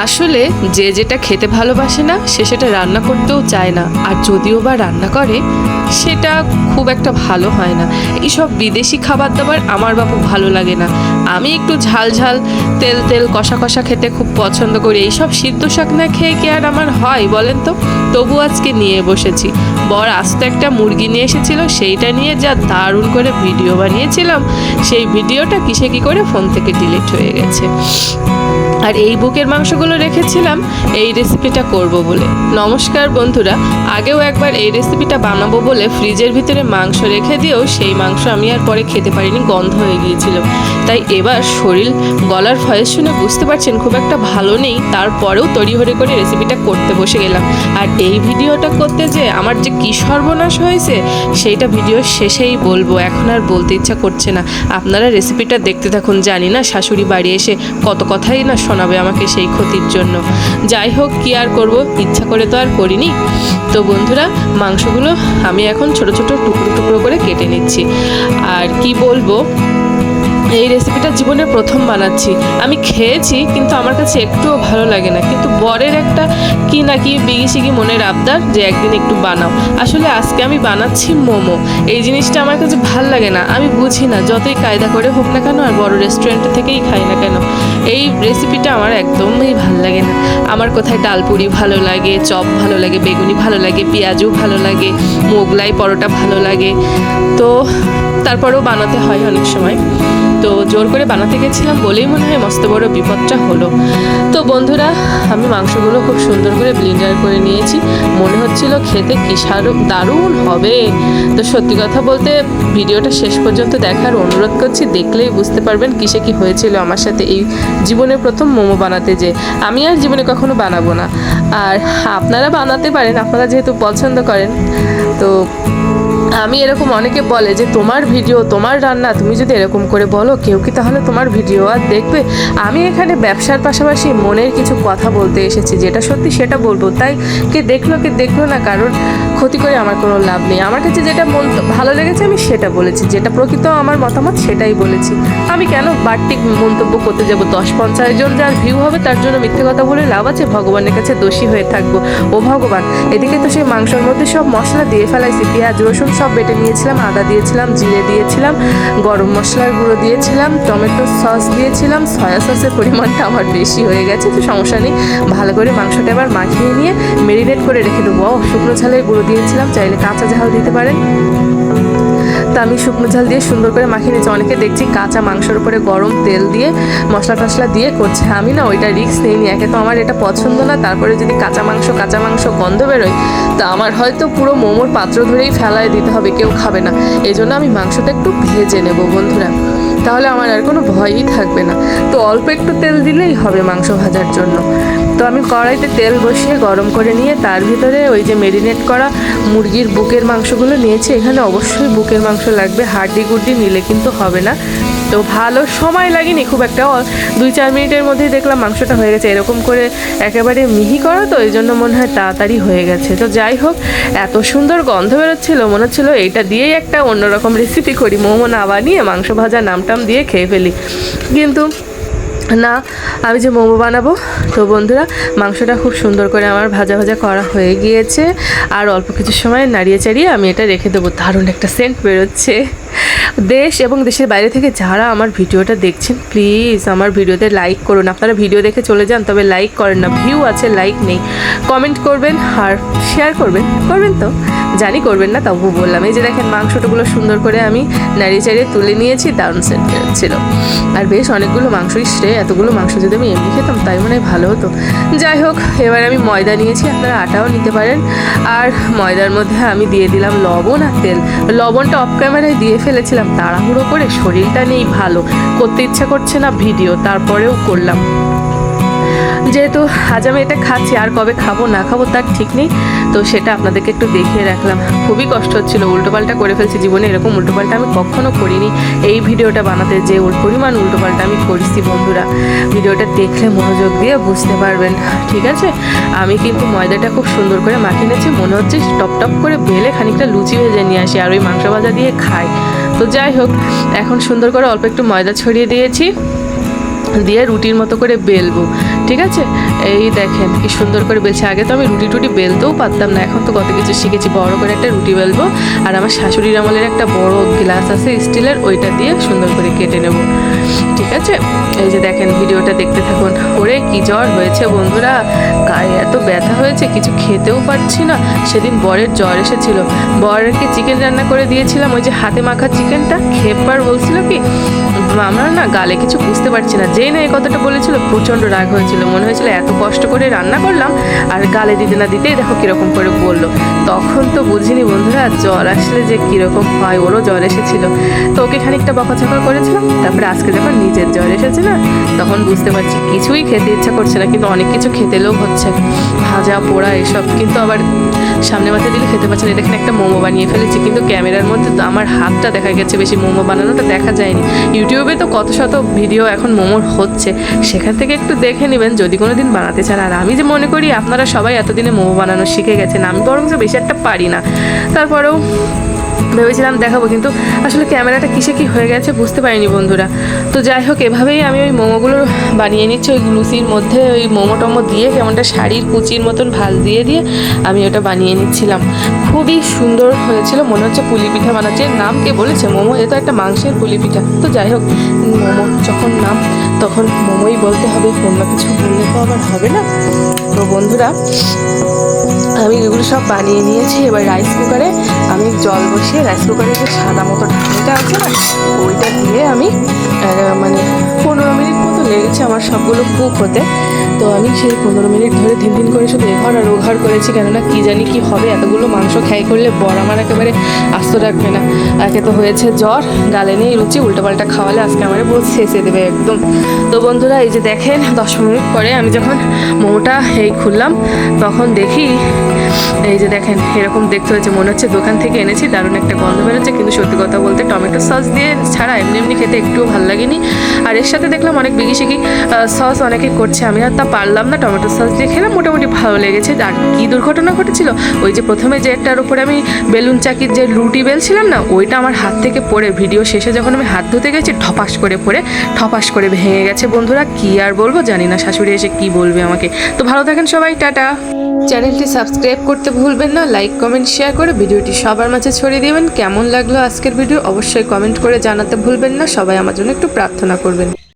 আসলে যে যেটা খেতে ভালোবাসে না সে সেটা রান্না করতেও চায় না, আর যদিও বা রান্না করে সেটা খুব একটা ভালো হয় না। এইসব বিদেশি খাবার দাবার আমার বাবু ভালো লাগে না। আমি একটু ঝাল ঝাল তেল তেল কষা কষা খেতে খুব পছন্দ করি। এইসব সিদ্ধ শাক না খেয়ে কি আর আমার হয় বলেন তো? তবু আজকে নিয়ে বসেছি। বর আস্ত একটা মুরগি নিয়ে এসেছিল, সেইটা নিয়ে যা দারুণ করে ভিডিও বানিয়েছিলাম, সেই ভিডিওটা কিসে কি করে ফোন থেকে ডিলিট হয়ে গেছে। আর এই বুকের মাংসগুলো রেখেছিলাম এই রেসিপিটা করব বলে। নমস্কার বন্ধুরা, আগেও একবার এই রেসিপিটা বানাবো বলে ফ্রিজের ভিতরে মাংস রেখে দিয়েও সেই মাংস আমি আর পরে খেতে পারিনি, গন্ধ হয়ে গিয়েছিল। তাই এবার শরীর গলার ভয়েস শুনে বুঝতে পারছেন খুব একটা ভালো নেই, তারপরেও তড়িঘড়ি করে রেসিপিটা করতে বসে গেলাম। আর এই ভিডিওটা করতে যে আমার যে কী সর্বনাশ হয়েছে সেইটা ভিডিওর শেষেই বলবো, এখন আর বলতে ইচ্ছা করছে না। আপনারা রেসিপিটা দেখতে থাকুন। জানি না শাশুড়ি বাড়ি এসে কত কথাই না শোনাবে আমাকে সেই ক্ষতির জন্য। যাই হোক, কি আর করব, ইচ্ছা করে তো আর করিনি। তো বন্ধুরা, মাংসগুলো আমি এখন ছোট ছোট টুকরো টুকরো করে কেটে নিচ্ছি। আর কি বলবো, এই রেসিপিটা জীবনে প্রথম বানাচ্ছি। আমি খেয়েছি কিন্তু আমার কাছে একটুও ভালো লাগে না, কিন্তু বরের একটা কি না কি বিগিসিগি মনের আবদার যে একদিন একটু বানাও। আসলে আজকে আমি বানাচ্ছি মোমো। এই জিনিসটা আমার কাছে ভাল লাগে না, আমি বুঝি না, যতই কায়দা করে হোক না কেন আর বড় রেস্টুরেন্টে থেকেই খাই না কেন, এই রেসিপিটা আমার একদমই ভাল লাগে না। আমার কোথায় ডালপুরি ভালো লাগে, চপ ভালো লাগে, বেগুনি ভালো লাগে, পেঁয়াজও ভালো লাগে, মোগলাই পরোটা ভালো লাগে, তো তারপরেও বানাতে হয় অনেক সময়। তো জোর করে বানাতে গেছিলাম বলেই মনে হয় মস্ত বড় বিপদটা হলো। তো বন্ধুরা, আমি মাংসগুলো খুব সুন্দর করে ব্লেন্ডার করে নিয়েছি। মনে হচ্ছিল খেতে কি দারুণ হবে। তো সত্যি কথা বলতে ভিডিওটা শেষ পর্যন্ত দেখার অনুরোধ করছি, দেখলেই বুঝতে পারবেন কিসে কি হয়েছিল আমার সাথে এই জীবনের প্রথম মোমো বানাতে। যে আমি আর জীবনে কখনো বানাবো না, আর আপনারা বানাতে পারেন, আপনারা যেহেতু পছন্দ করেন। তো আমি এরকম অনেকে বলে যে তোমার ভিডিও, তোমার রান্না, তুমি যদি এরকম করে বলো কেউ কি তাহলে তোমার ভিডিও আর দেখবে? আমি এখানে ব্যবসার পাশাপাশি মনের কিছু কথা বলতে এসেছি, যেটা সত্যি সেটা বলবো। তাই কে দেখলো না, কারোর ক্ষতি করে আমার কোনো লাভ নেই। আমার কাছে যেটা ভালো লেগেছে আমি সেটা বলেছি, যেটা প্রকৃত আমার মতামত সেটাই বলেছি। আমি কেন বাড়তি মন্তব্য করতে যাবো? 10-50 জন যার ভিউ হবে তার জন্য মিথ্যে কথা বলে লাভ আছে? ভগবানের কাছে দোষী হয়ে থাকবো। ও ভগবান, এদিকে তো সেই মাংসের মধ্যে সব মশলা দিয়ে ফেলাইছি, পেঁয়াজ রসুন সব বেটে নিয়েছিলাম, আদা দিয়েছিলাম, জিরে দিয়েছিলাম, গরম মশলার গুঁড়ো দিয়েছিলাম, টমেটো সস দিয়েছিলাম। সয়া সসের পরিমাণটা আমার বেশি হয়ে গেছে, তো সমস্যা নেই। ভালো করে মাংসটা এবার মাখিয়ে নিয়ে মেরিনেট করে রেখে দেবো। শুকনো ঝালের গুঁড়ো দিয়েছিলাম, চাইলে কাঁচা ঝাল দিতে পারেন। তো আমি শুকনো ঝাল দিয়ে সুন্দর করে মাখিয়ে নিয়েছি। অনেকে দেখছি কাঁচা মাংসের উপরে গরম তেল দিয়ে মশলা টশলা দিয়ে করছে, আমি না ওইটা রিস্ক নিইনি। একে তো আমার এটা পছন্দ না, তারপরে যদি কাঁচা মাংস গন্ধ বেরোয় তা আমার হয়তো পুরো মোমোর পাত্র ধরেই ফেলায় দিতে হবে, কেউ খাবে না। এই জন্য আমি মাংসটা একটু ভেজে নেব বন্ধুরা, তাহলে আমার আর কোনো ভয়ই থাকবে না। তো অল্প একটু তেল দিলেই হবে মাংস ভাজার জন্য। তো আমি কড়াইতে তেল বসিয়ে গরম করে নিয়ে তার ভিতরে ওই যে মেরিনেট করা মুরগির বুকের মাংসগুলো নিয়েছি। এখানে অবশ্যই বুকের মাংস লাগবে, হাড্ডি গুড্ডি নিলে কিন্তু হবে না। তো ভালো সময় লাগেনি খুব একটা, 2-4 মিনিটের মধ্যেই দেখলাম মাংসটা হয়ে গেছে। এরকম করে একেবারে মিহি করা, তো এই জন্য মনে হয় তাড়াতাড়ি হয়ে গেছে। তো যাই হোক, এত সুন্দর গন্ধ বেরোচ্ছিল, মনে হচ্ছিলো এইটা দিয়েই একটা অন্যরকম রেসিপি করি, মোমো না বানিয়ে মাংস ভাজা নামটাম দিয়ে খেয়ে ফেলি। কিন্তু না, আমি যে মোমো বানাবো। তো বন্ধুরা, মাংসটা খুব সুন্দর করে আমার ভাজা করা হয়ে গিয়েছে, আর অল্প কিছু সময় নাড়িয়ে চাড়িয়ে আমি এটা রেখে দেবো। দারুণ একটা সেন্ট বেরোচ্ছে। দেশ এবং দেশের বাইরে থেকে যারা আমার ভিডিওটা দেখছেন, প্লিজ আমার ভিডিওতে লাইক করুন। আপনারা ভিডিও দেখে চলে যান, তবে লাইক করেন না। ভিউ আছে, লাইক নেই। কমেন্ট করবেন আর শেয়ার করবেন তো জানি করবেন না, তবু বললাম। এই যে দেখেন মাংসটাগুলো সুন্দর করে আমি নাড়িয়ে চাড়িয়ে তুলে নিয়েছি, দারুণ সেন্ট বেরোচ্ছিল। আর বেশ অনেকগুলো মাংসই শ্রে, এতগুলো মাংস যদি আমি এমনি খেতাম তাই মনে হয় ভালো হতো। যাই হোক, এবার আমি ময়দা নিয়েছি, আপনারা আটাও নিতে পারেন। আর ময়দার মধ্যে আমি দিয়ে দিলাম লবণ আর তেল। লবণটা অফ ক্যামেরায় দিয়ে ফেলেছিলাম তাড়াহুড়ো করে, শরীরটা নেই ভালো, করতে ইচ্ছা করছে না ভিডিও, তারপরেও করলাম। যেহেতু আজ আমি এটা খাচ্ছি, আর কবে খাবো না খাবো তার ঠিক নেই, তো সেটা আপনাদেরকে একটু দেখিয়ে রাখলাম। খুবই কষ্ট হচ্ছিলো, উল্টোপাল্টা করে ফেলছি। জীবনে এরকম উল্টোপাল্টা আমি কখনো করিনি। এই ভিডিওটা বানাতে যে পরিমাণ উল্টোপাল্টা আমি করেছি বন্ধুরা, ভিডিওটা দেখলে মনোযোগ দিয়ে বুঝতে পারবেন। ঠিক আছে, আমি কিন্তু ময়দাটা খুব সুন্দর করে মাখিয়ে নিয়েছি। মনে হচ্ছে টপ টপ করে বেলে খানিকটা লুচি ভেজে নিয়ে আসি আর ওই মাংস ভাজা দিয়ে খাই। তো যাই হোক, এখন সুন্দর করে অল্প একটু ময়দা ছড়িয়ে দিয়েছি। দিয়ে রুটির মতো করে বেলবো, ঠিক আছে। এই দেখেন কি সুন্দর করে বেলছে। আগে তো আমি রুটি টুটি বেলতেও পারতাম না, এখন তো কত কিছু শিখেছি। বড় করে একটা রুটি বেলবো, আর আমার শাশুড়ির আমলের একটা বড় গ্লাস আছে স্টিলের, ওইটা দিয়ে সুন্দর করে কেটে নেব, ঠিক আছে। এই যে দেখেন, ভিডিওটা দেখতে থাকুন। ওরে কি জ্বর হয়েছে বন্ধুরা, গায়ে এত ব্যথা হয়েছে, কিছু খেতেও পারছি না। সেদিন বরের জ্বর এসেছিল, বরকে চিকেন রান্না করে দিয়েছিলাম, ওই যে হাতে মাখা চিকেনটা। খেপবার বলছিল কি, আমরা না গালে কিছু বুঝতে পারছি না। যেই না এই কথাটা বলেছিল, প্রচণ্ড রাগ হয়েছিল। মনে হয়েছিল এত কষ্ট করে রান্না করলাম আর গালে দিতে না দিতেই দেখো কীরকম করে বললো। তখন তো বুঝিনি বন্ধুরা, জ্বর আসলে যে কীরকম হয়। ওরও জ্বর এসেছিল, তো ওকে খানিকটা বকাঝকা করেছিলাম। তারপরে আজকে যখন নিজের জ্বর এসেছে না, তখন বুঝতে পারছি কিছুই খেতে ইচ্ছা করছে না, কিন্তু অনেক কিছু খেতে লোভ হচ্ছে, ভাজা পোড়া এসব। কিন্তু আবার সামনে মাথায় দিলে খেতে পারছে না। দেখেন একটা মোমো বানিয়ে ফেলেছি, কিন্তু ক্যামেরার মধ্যে তো আমার হাতটা দেখা গেছে, বেশি মোমো বানানোটা দেখা যায়নি। ইউটিউবে তো কত শত ভিডিও এখন মোমোর হচ্ছে, সেখান থেকে একটু দেখে নেবেন যদি কোনো দিন বানাতে চান। আর আমি যে মনে করি আপনারা সবাই এতদিনে মোমো বানানো শিখে গেছেন, আমি বরং বেশি একটা পারি না। তারপরেও ভেবেছিলাম দেখাবো, কিন্তু আসলে ক্যামেরাটা কিসে কি হয়ে গেছে বুঝতে পারিনি বন্ধুরা। তো যাই হোক, এভাবেই আমি ওই মোমোগুলো বানিয়ে নিচ্ছি। ওই লুচির মধ্যে ওই মোমো টমো দিয়ে কেমনটা শাড়ির কুচির মতন ভাজ দিয়ে দিয়ে আমি ওটা বানিয়ে নিচ্ছিলাম। খুবই সুন্দর হয়েছিল, মনে হচ্ছে পুলি পিঠা বানাচ্ছে। নাম কে বলেছে মোমো, এ তো একটা মাংসের পুলি পিঠা। তো যাই হোক, মোমো যখন নাম তখন মোমোই বলতে হবে, অন্য কিছু বললে তো আবার হবে না। তো বন্ধুরা, আমি এগুলো সব বানিয়ে নিয়েছি। এবার রাইস কুকারে আমি জল বসিয়ে, রাইস কুকারে যে সাদা মতো ঢাকনিটা আছে না, ওইটা দিয়ে আমি মানে 15 মিনিট মতো লেগেছে আমার সবগুলো কুক হতে। তো আমি সেই 15 মিনিট ধরে দিন করে শুধু এঘর আর ওঘর করেছি, কেননা কী জানি কি হবে। এতগুলো মাংস খাই করলে বর আমার একেবারে আস্ত রাখবে না। একে তো হয়েছে জ্বর, গালে নেই রুচি, উল্টোপাল্টা খাওয়ালে আজকে আমার বহুত শেষে দেবে একদম। তো বন্ধুরা, এই যে দেখেন 10 মিনিট পরে আমি যখন মোমোটা এই খুললাম, তখন দেখি এই যে দেখেন এরকম দেখতে হয়েছে, মনে হচ্ছে দোকান থেকে এনেছি। দারুণ একটা গন্ধ বেরোচ্ছে, কিন্তু সত্যি কথা বলতে টমেটো সস দিয়ে ছাড়া এমনি এমনি খেতে একটুও ভালো লাগেনি। আর এর সাথে দেখলাম অনেক বিগিশিগি সস অনেকে করছে, আমি আর তা পারলাম না। টমেটো সস দিয়ে খেলাম, মোটামুটি ভালো লেগেছে। আর কী দুর্ঘটনা ঘটেছিল, ওই যে প্রথমে যেটার উপরে আমি বেলুন চাকির যে রুটি বেলছিলাম না, ওইটা আমার হাত থেকে পড়ে ভিডিও শেষে যখন আমি হাত ধুতে গেছি, ঠপাস করে পড়ে ঠপাস করে ভেঙে গেছে বন্ধুরা। কী আর বলবো, জানি না শাশুড়ি এসে কী বলবে আমাকে। তো ভালো থাকেন সবাই, টাটা। চ্যানেলটি সাবস্ক্রাইব করতে ভুলবেন না, লাইক কমেন্ট শেয়ার করে ভিডিওটি সবার মাঝে ছড়িয়ে দেবেন। কেমন লাগলো আজকের ভিডিও অবশ্যই কমেন্ট করে জানাতে ভুলবেন না। সবাই আমার জন্য একটু প্রার্থনা করবেন।